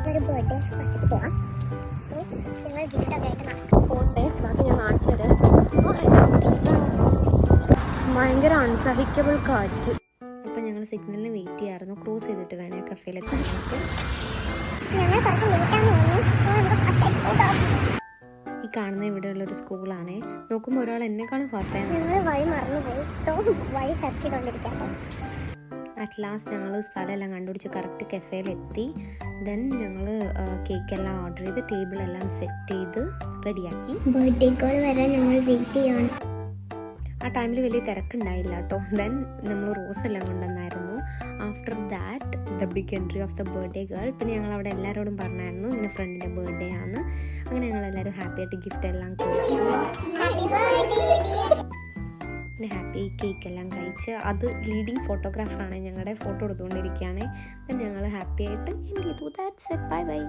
നമുക്കൊരു ബർത്ത്ഡേ പാർട്ടിക്ക് പോവാം. സോ ഞങ്ങൾ ഗിഫ്റ്റൊക്കെ ആയിട്ട് പോകണ്ടേ. ബാക്കി ഞാൻ കാണിച്ചു തരാം. ഭയങ്കര അൺസഹിക്കബിൾ കാറ്റ്. അപ്പം ഞങ്ങൾ സിഗ്നലിന് വെയിറ്റ് ചെയ്യാമായിരുന്നു. ക്രോസ് ചെയ്തിട്ട് വേണേ കഫേയിലെത്തി. ഈ കാണുന്ന ഇവിടെയുള്ളൊരു സ്കൂളാണേ. നോക്കുമ്പോൾ ഒരാൾ എന്നെക്കാളും ഫാസ്റ്റായി. ഞങ്ങൾ വഴി മറന്നുപോയി. സോ വഴി സെർച്ച് ചെയ്തുകൊണ്ടിരിക്കാം. അറ്റ് ലാസ്റ്റ് ഞങ്ങൾ സ്ഥലമെല്ലാം കണ്ടുപിടിച്ച് കറക്റ്റ് കഫേയിലെത്തി. ദെൻ ഞങ്ങൾ കേക്കെല്ലാം ഓർഡർ ചെയ്ത് ടേബിളെല്ലാം സെറ്റ് ചെയ്ത് റെഡിയാക്കി. ബർത്ത്ഡേ കോൾ വരാൻ ഞങ്ങൾ വെയിറ്റ് ചെയ്യണം. ആ ടൈമിൽ വലിയ തിരക്കുണ്ടായില്ല കേട്ടോ. ദെൻ നമ്മൾ റോസ് എല്ലാം കൊണ്ടുവന്നായിരുന്നു. After that the big entry of the birthday girl. പിന്നെ ഞങ്ങൾ അവിടെ എല്ലാവരോടും പറഞ്ഞായിരുന്നു ഇങ്ങനെ ഫ്രണ്ടിൻ്റെ ബർത്ത്ഡേ ആണ്. അങ്ങനെ ഞങ്ങളെല്ലാവരും ഹാപ്പി ആയിട്ട് ഗിഫ്റ്റ് എല്ലാം കൊടുത്തു. പിന്നെ ഹാപ്പി കേക്കെല്ലാം കഴിച്ച് അത് ലീഡിങ് ഫോട്ടോഗ്രാഫറാണ് ഞങ്ങളുടെ ഫോട്ടോ എടുത്തുകൊണ്ടിരിക്കുകയാണ്. ഞങ്ങൾ ഹാപ്പി ആയിട്ട് എൻഡ് ചെയ്തു. That's it. Bye bye.